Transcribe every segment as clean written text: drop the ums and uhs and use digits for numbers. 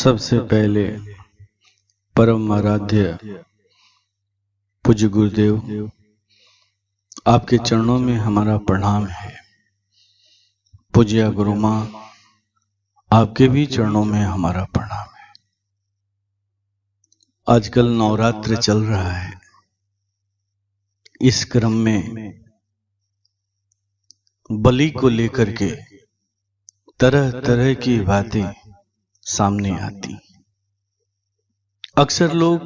सबसे पहले परम आराध्य पूज्य गुरुदेव, आपके चरणों में हमारा प्रणाम है। पूज्य गुरु माँ, आपके भी चरणों में हमारा प्रणाम है। आजकल नवरात्र चल रहा है। इस क्रम में बलि को लेकर के तरह तरह की बातें सामने आती। अक्सर लोग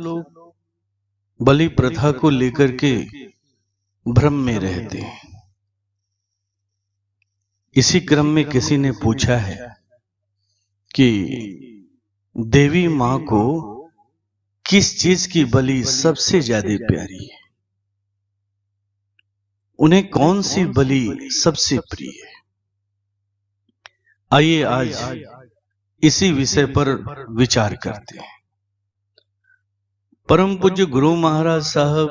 बलि प्रथा को लेकर के भ्रम में रहते हैं। इसी क्रम में किसी ने पूछा है कि देवी मां को किस चीज की बलि सबसे ज्यादा प्यारी है, उन्हें कौन सी बलि सबसे प्रिय है। आइए आज इसी विषय पर विचार करते हैं। परम पूज्य गुरु महाराज साहब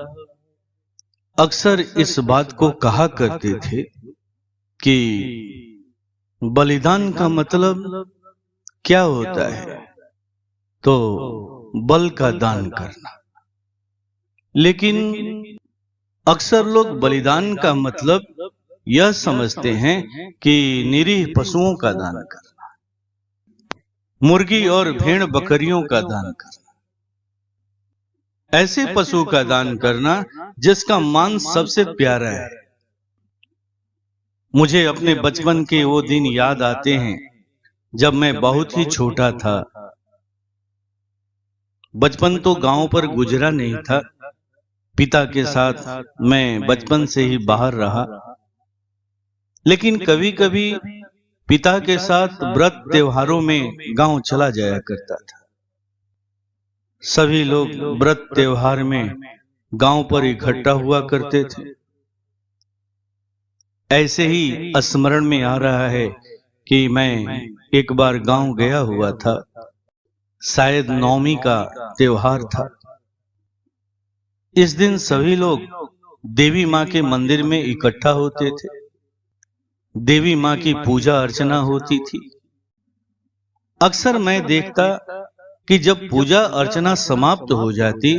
अक्सर इस बात को कहा करते थे कि बलिदान का मतलब क्या होता है, तो बल का दान करना। लेकिन अक्सर लोग बलिदान का मतलब यह समझते हैं कि निरीह पशुओं का दान करना, मुर्गी और भेड़ बकरियों का दान करना, ऐसे पशु का दान करना जिसका मांस सबसे प्यारा है। मुझे अपने बचपन के वो दिन याद आते हैं जब मैं बहुत ही छोटा था। बचपन तो गांव पर गुजरा नहीं था। पिता के साथ मैं बचपन से ही बाहर रहा, लेकिन कभी कभी पिता के साथ व्रत त्योहारों में गांव चला जाया करता था। सभी लोग व्रत त्योहार में गांव पर इकट्ठा हुआ करते थे। ऐसे ही स्मरण में आ रहा है कि मैं एक बार गांव गया हुआ था। शायद नवमी का त्योहार था। इस दिन सभी लोग देवी मां के मंदिर में इकट्ठा होते थे। देवी मां की पूजा अर्चना होती थी। अक्सर मैं देखता कि जब पूजा अर्चना समाप्त हो जाती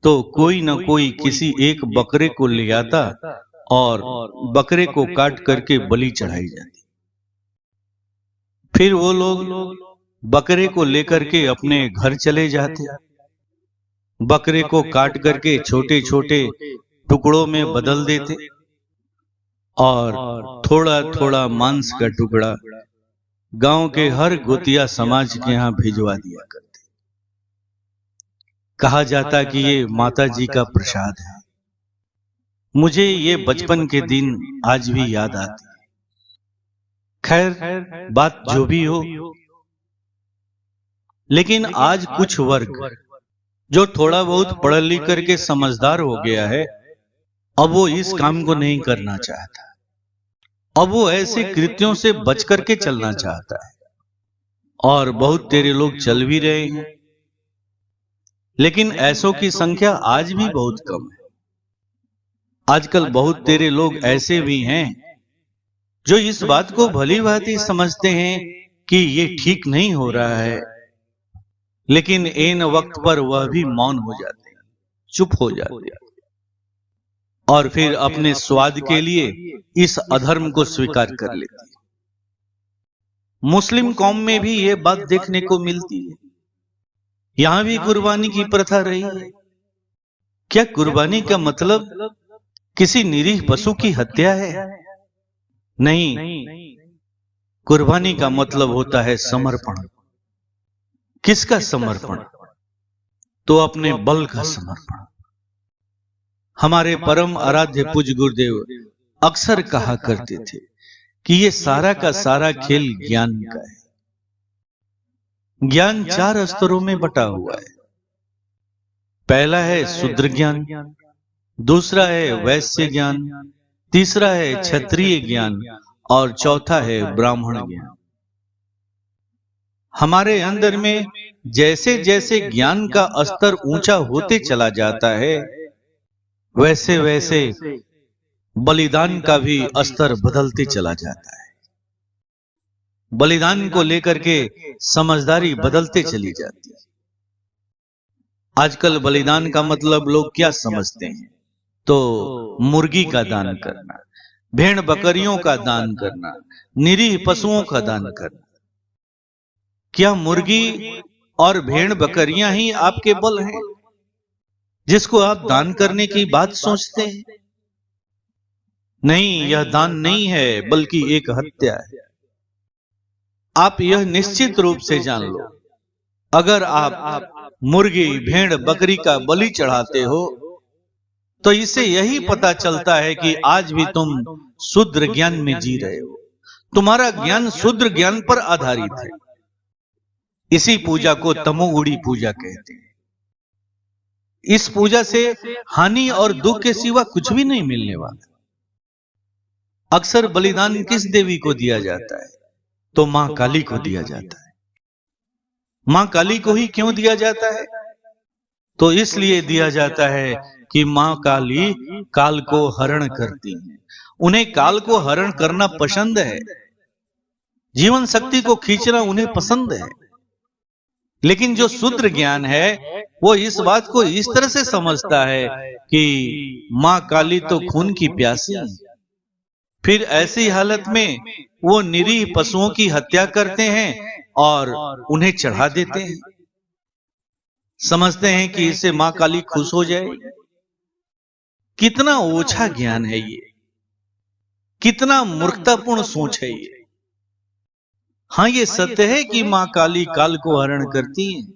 तो कोई न कोई किसी एक बकरे को ले आता और बकरे को काट करके बलि चढ़ाई जाती। फिर वो लोग बकरे को लेकर के अपने घर चले जाते। बकरे को काट करके छोटे छोटे टुकड़ों में बदल देते और थोड़ा थोड़ा मांस का टुकड़ा गांव के हर गोतिया समाज के यहाँ भिजवा दिया करते। कहा जाता कि ये माता जी का प्रसाद है। मुझे ये बचपन के दिन आज भी याद आते हैं। खैर, बात जो भी हो, लेकिन आज कुछ वर्ग जो थोड़ा बहुत पढ़ लिख करके समझदार हो गया है, अब वो इस काम को नहीं करना चाहता। अब वो ऐसे कृत्यों से बच करके चलना चाहता है। और बहुत तेरे लोग चल भी रहे हैं, लेकिन ऐसों की संख्या आज भी बहुत कम है। आजकल बहुत तेरे लोग ऐसे भी हैं जो इस बात को भली भांति समझते हैं कि ये ठीक नहीं हो रहा है, लेकिन इन वक्त पर वह भी मौन हो जाते हैं, चुप हो जाते हैं और फिर अपने स्वाद के लिए इस अधर्म को स्वीकार कर लेते हैं। मुस्लिम कौम में भी ये बात देखने को मिलती है। यहां भी कुर्बानी की प्रथा रही है। क्या कुर्बानी का मतलब किसी निरीह पशु की हत्या है? नहीं, कुर्बानी का मतलब होता है समर्पण। किसका समर्पण? तो अपने बल का समर्पण। हमारे परम आराध्य पूज्य गुरुदेव अक्सर कहा करते थे कि ये सारा का सारा खेल ज्ञान का है। ज्ञान 4 स्तरों में बटा हुआ है। पहला है शूद्र ज्ञान, दूसरा है वैश्य ज्ञान, तीसरा है क्षत्रिय ज्ञान और चौथा है ब्राह्मण ज्ञान। हमारे अंदर में जैसे जैसे ज्ञान का स्तर ऊंचा होते चला जाता है, वैसे वैसे बलिदान का भी स्तर बदलते चला जाता है। बलिदान को लेकर के समझदारी बदलते चली जाती है। आजकल बलिदान का मतलब लोग क्या समझते हैं? तो मुर्गी का दान करना, भेड़ बकरियों का दान करना, निरीह पशुओं का दान करना। क्या मुर्गी और भेड़ बकरियां ही आपके बल हैं जिसको आप दान करने की बात सोचते हैं? नहीं, यह दान नहीं है बल्कि एक हत्या है। आप यह निश्चित रूप से जान लो, अगर आप मुर्गी भेड़ बकरी का बलि चढ़ाते हो तो इससे यही पता चलता है कि आज भी तुम शूद्र ज्ञान में जी रहे हो। तुम्हारा ज्ञान शूद्र ज्ञान पर आधारित है। इसी पूजा को तमोगुणी पूजा कहते हैं। इस पूजा से हानि और दुख के सिवा कुछ भी नहीं मिलने वाला। अक्सर बलिदान किस देवी को दिया जाता है? तो मां काली को दिया जाता है। मां काली को ही क्यों दिया जाता है? तो इसलिए दिया जाता है कि मां काली काल को हरण करती हैं। उन्हें काल को हरण करना पसंद है। जीवन शक्ति को खींचना उन्हें पसंद है। लेकिन जो शूद्र ज्ञान है वो इस बात को इस तरह से समझता है कि मां काली तो खून की प्यासी है। फिर ऐसी हालत में वो निरीह पशुओं की हत्या करते हैं और उन्हें चढ़ा देते हैं। समझते हैं कि इससे मां काली खुश हो जाएगी। कितना ओछा ज्ञान है ये, कितना मूर्खतापूर्ण सोच है ये। हाँ, ये सत्य है कि मां काली काल को हरण करती हैं,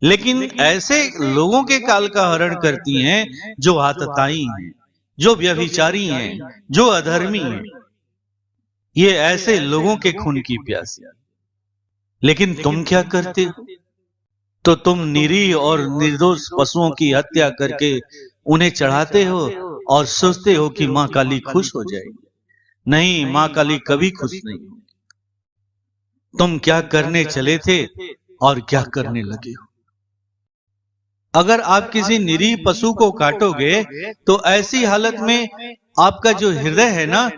लेकिन ऐसे लोगों के काल का हरण करती हैं जो आतताई हैं, जो व्यभिचारी हैं, जो अधर्मी हैं। ये ऐसे लोगों के खून की प्यासी। लेकिन तुम क्या करते हो? तो तुम निरीह और निर्दोष पशुओं की हत्या करके उन्हें चढ़ाते हो और सोचते हो कि मां काली खुश हो जाएगी। नहीं, मां काली कभी खुश नहीं होगी। तुम क्या करने चले थे और क्या करने लगे हो? अगर आप किसी निरीह पशु को काटोगे तो ऐसी हालत में आपका जो हृदय है ना,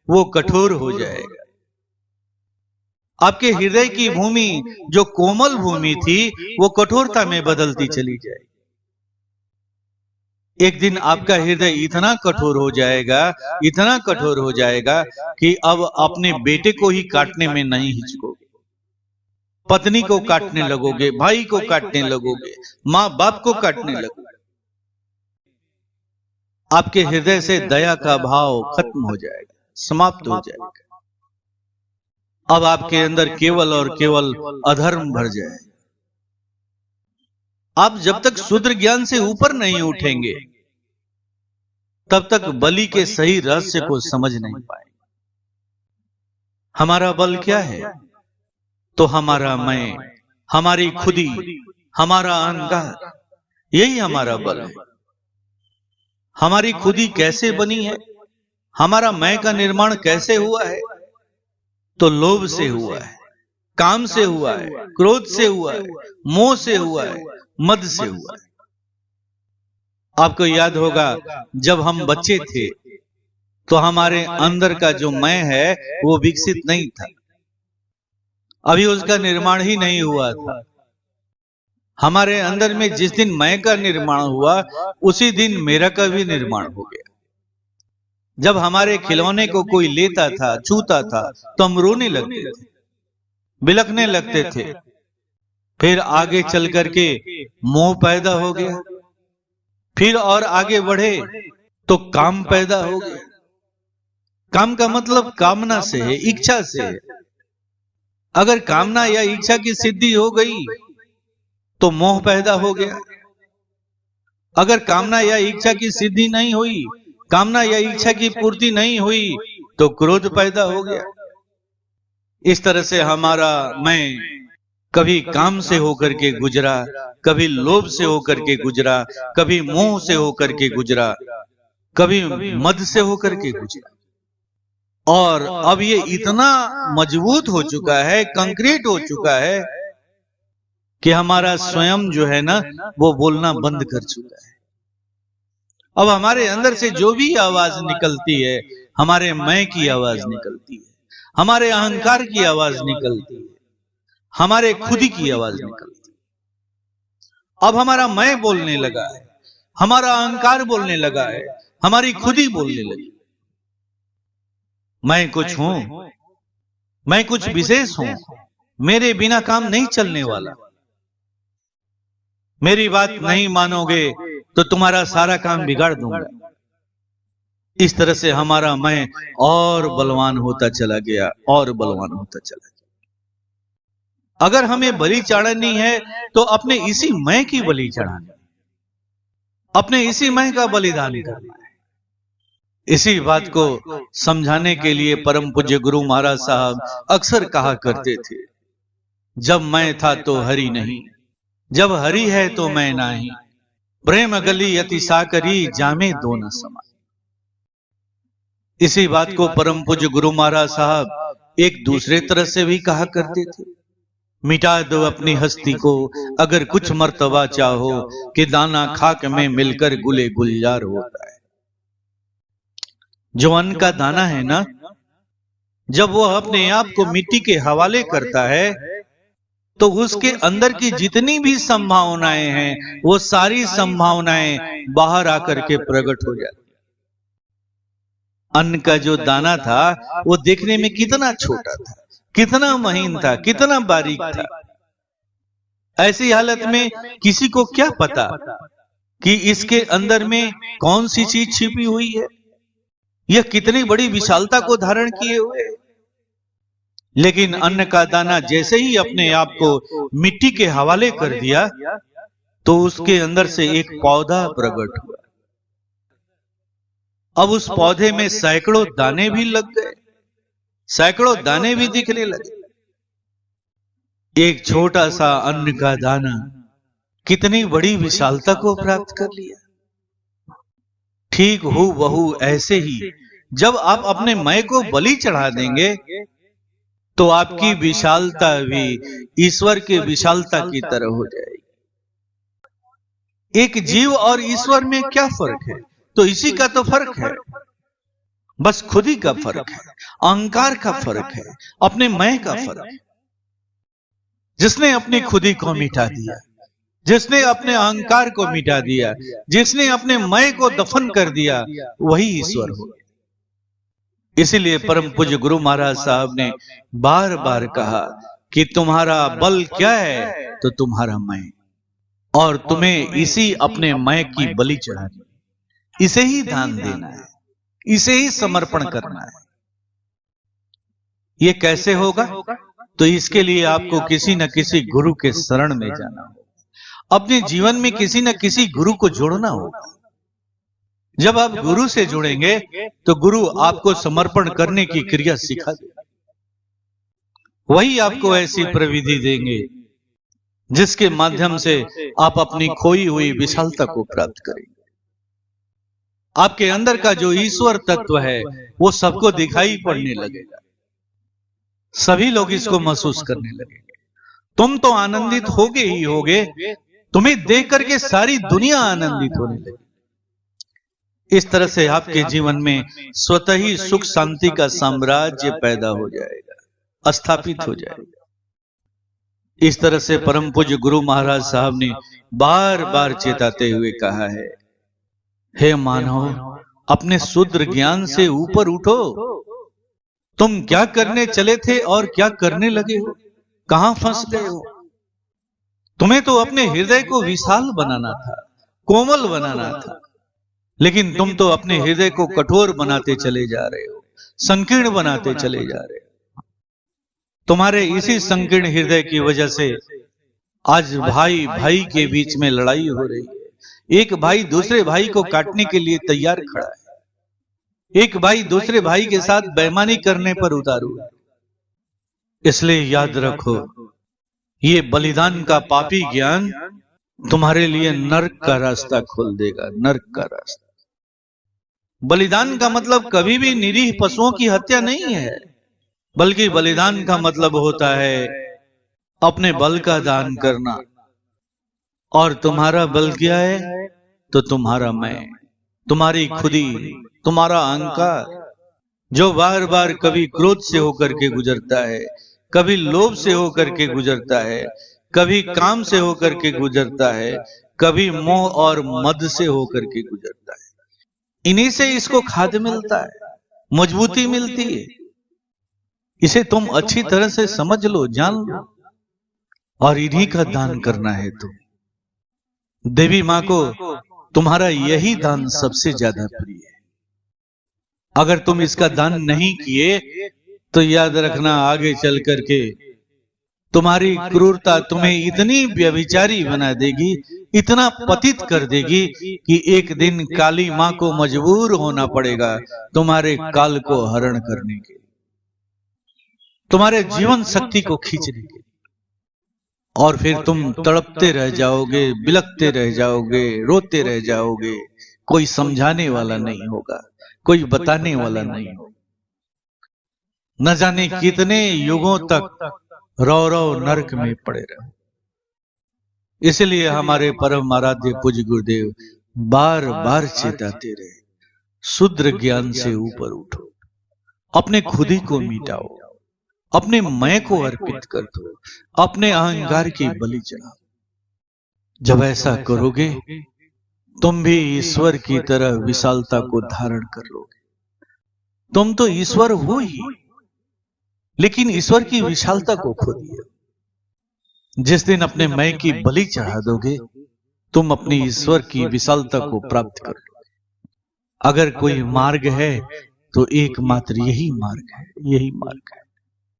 वो कठोर हो जाएगा। आपके हृदय की भूमि जो कोमल भूमि थी वो कठोरता में बदलती चली जाएगी। एक दिन आपका हृदय इतना कठोर हो जाएगा, इतना कठोर हो जाएगा कि अब अपने बेटे को ही काटने में नहीं हिचकोगे। पत्नी को काटने लगोगे, भाई को काटने लगोगे, माँ बाप को काटने लगोगे। आपके हृदय से दया का भाव खत्म हो जाएगा, समाप्त हो जाएगा। अब आपके अंदर केवल और केवल अधर्म भर जाए। आप जब तक शूद्र ज्ञान से ऊपर नहीं उठेंगे तब तक बलि के सही रहस्य को समझ नहीं पाएंगे। हमारा बल क्या है? तो हमारा मैं, हमारी खुदी, हमारा अहंकार, यही हमारा बल है। हमारी खुदी कैसे बनी है? हमारा मैं का निर्माण कैसे हुआ है? तो लोभ से हुआ है, काम से हुआ है, क्रोध से हुआ है, मोह से हुआ है, मद से हुआ है। आपको याद होगा जब हम बच्चे थे तो हमारे अंदर का जो मैं है वो विकसित नहीं था, अभी उसका निर्माण ही नहीं हुआ था। हमारे अंदर में जिस दिन मैं का निर्माण हुआ उसी दिन मेरा का भी निर्माण हो गया। जब हमारे खिलौने को कोई लेता था, छूता था तो हम रोने लगते थे, बिलखने लगते थे। फिर आगे चल करके मोह पैदा हो गया, फिर और आगे बढ़े तो काम पैदा हो गया। काम का मतलब कामना से है, इच्छा से है। अगर कामना या इच्छा की सिद्धि हो गई तो मोह पैदा हो गया। अगर कामना या इच्छा की सिद्धि नहीं हुई, कामना या इच्छा की पूर्ति नहीं हुई तो क्रोध पैदा हो गया। इस तरह से हमारा मैं कभी काम से होकर के गुजरा, कभी लोभ से होकर के गुजरा, कभी मोह से होकर के गुजरा, कभी मद से होकर के गुजरा। और अब ये इतना मजबूत हो चुका है, कंक्रीट हो चुका है कि हमारा स्वयं जो है ना वो बोलना बंद कर चुका है। अब हमारे अंदर से जो भी आवाज निकलती है हमारे मैं की आवाज निकलती है। हमारे अहंकार की आवाज निकलती है, हमारे खुदी की आवाज निकलती है। अब हमारा मैं बोलने लगा है, हमारा अहंकार बोलने लगा है, हमारी खुदी बोलने लगी। मैं कुछ हूं, मैं कुछ विशेष हूं, मेरे बिना काम नहीं चलने वाला। मेरी बात नहीं मानोगे तो तुम्हारा सारा काम बिगाड़ दूंगा। इस तरह से हमारा मैं और बलवान होता चला गया, और बलवान होता चला गया। अगर हमें बलि चढ़ानी है तो अपने इसी मैं की बलि चढ़ानी, अपने इसी मैं का बलिदान करना है। इसी बात को समझाने के लिए परम पूज्य गुरु महाराज साहब अक्सर कहा करते थे, जब मैं था तो हरि नहीं, जब हरि है तो मैं नहीं, प्रेम गली अति साकरी जामे दो न समा। इसी बात को परम पूज्य गुरु महाराज साहब एक दूसरे तरह से भी कहा करते थे, मिटा दो अपनी हस्ती को अगर कुछ मर्तबा चाहो, कि दाना खाक में मिलकर गुले गुलजार होता है। जो अन्न का दाना है ना, जब वो अपने आप को मिट्टी के हवाले करता है तो उसके अंदर की जितनी भी संभावनाएं हैं वो सारी संभावनाएं बाहर आकर के प्रकट हो जाती। अन्न का जो दाना था वो देखने में कितना छोटा था, कितना महीन था, कितना बारीक था। ऐसी हालत में किसी को क्या पता कि इसके अंदर में कौन सी चीज छिपी हुई है, यह कितनी बड़ी विशालता को धारण किए हुए है। लेकिन अन्न का दाना जैसे ही अपने आप को मिट्टी के हवाले कर दिया तो उसके अंदर से एक पौधा प्रकट हुआ। अब उस पौधे में सैकड़ों दाने भी लग गए, सैकड़ों दाने भी दिखने लगे। एक छोटा सा अन्न का दाना कितनी बड़ी विशालता को प्राप्त कर लिया। ठीक हूबहू ऐसे ही जब आप अपने मैं को बलि चढ़ा देंगे तो आपकी विशालता भी ईश्वर की विशालता की तरह हो जाएगी। एक जीव और ईश्वर में क्या फर्क है? तो इसी का तो फर्क है, बस खुदी का फर्क है, अहंकार का फर्क है, अपने मैं का फर्क है। जिसने अपनी खुदी को मिटा दिया, जिसने अपने अहंकार को मिटा दिया, जिसने अपने मैं को दफन कर दिया, वही ईश्वर हो। इसीलिए परम पूज्य गुरु महाराज साहब ने बार बार कहा कि तुम्हारा बल क्या है? तो तुम्हारा मैं, और तुम्हें इसी अपने मैं की बलि चढ़ानी, इसे ही दान देना है, इसे ही समर्पण करना है। ये कैसे होगा? तो इसके लिए आपको किसी न किसी गुरु के शरण में जाना होगा, अपने जीवन में किसी न किसी गुरु को जोड़ना होगा। जब आप गुरु से जुड़ेंगे तो गुरु आपको समर्पण करने की क्रिया सिखा देगा। वही आपको ऐसी प्रविधि देंगे जिसके माध्यम से आप अपनी खोई हुई विशालता को प्राप्त करेंगे। आपके अंदर का जो ईश्वर तत्व है वो सबको दिखाई पड़ने लगेगा, सभी लोग इसको महसूस करने लगेंगे। तुम तो आनंदित होगे ही होगे, तुम्हें देख करके सारी दुनिया आनंदित होने लगेगी। इस तरह से आपके जीवन में स्वतः ही सुख शांति का साम्राज्य पैदा हो जाएगा, स्थापित हो जाएगा। इस तरह से परम पूज्य गुरु महाराज साहब ने बार बार चेताते हुए कहा है, हे मानव, अपने शूद्र ज्ञान से ऊपर उठो। तुम क्या करने चले थे और क्या करने लगे हो? कहां फंस गए हो? तुम्हें तो अपने हृदय को विशाल बनाना था, कोमल बनाना था, लेकिन तुम तो अपने हृदय को कठोर बनाते चले जा रहे हो, संकीर्ण बनाते चले जा रहे हो। तुम्हारे इसी संकीर्ण हृदय की वजह से आज भाई भाई के बीच में लड़ाई हो रही है। एक भाई दूसरे भाई को काटने के लिए तैयार खड़ा है, एक भाई दूसरे भाई के साथ बेईमानी करने पर उतारू है। इसलिए याद रखो, ये बलिदान का पापी ज्ञान तुम्हारे लिए नर्क का रास्ता खोल देगा, नर्क का रास्ता। बलिदान का मतलब कभी भी निरीह पशुओं की हत्या नहीं है, बल्कि बलिदान का मतलब होता है अपने बल का दान करना। और तुम्हारा बल क्या है? तो तुम्हारा मैं, तुम्हारी खुदी, तुम्हारा अहंकार। जो बार बार कभी क्रोध से होकर के गुजरता है, कभी लोभ से होकर के गुजरता है, कभी काम से होकर के गुजरता है, कभी मोह और मद से होकर के गुजरता है। इन्हीं से इसको खाद्य मिलता है, मजबूती मिलती है। इसे तुम अच्छी तरह से समझ लो, जान लो, और इन्हीं का दान करना है। तुम देवी मां को तुम्हारा यही दान सबसे ज्यादा प्रिय है। अगर तुम इसका दान नहीं किए तो याद रखना, आगे चल करके तुम्हारी क्रूरता तुम्हें इतनी व्यभिचारी बना देगी, इतना पतित कर देगी कि एक दिन काली मां को मजबूर होना पड़ेगा तुम्हारे काल को हरण करने के, तुम्हारे जीवन शक्ति को खींचने के। और फिर तुम तड़पते रह जाओगे, बिलखते रह जाओगे, रोते रह जाओगे। कोई समझाने वाला नहीं होगा, कोई बताने वाला नहीं होगा। न जाने कितने युगों तक रौ रौ नरक में पड़े रहे। इसलिए हमारे परम आराध्य पूज्य गुरुदेव बार बार चेताते रहे, शुद्र ज्ञान से ऊपर उठो, अपने खुद ही को मिटाओ, अपने मैं को अर्पित कर दो, अपने अहंकार की बलि चढ़ाओ। जब ऐसा करोगे तुम भी ईश्वर की तरह विशालता को धारण कर लोगे। तुम तो ईश्वर हो ही, लेकिन ईश्वर की विशालता को खो दिए। जिस दिन अपने मैं की बलि चढ़ा दोगे, तुम अपनी ईश्वर की विशालता को प्राप्त कर लोगे। अगर कोई मार्ग है तो एकमात्र यही मार्ग है, यही मार्ग है।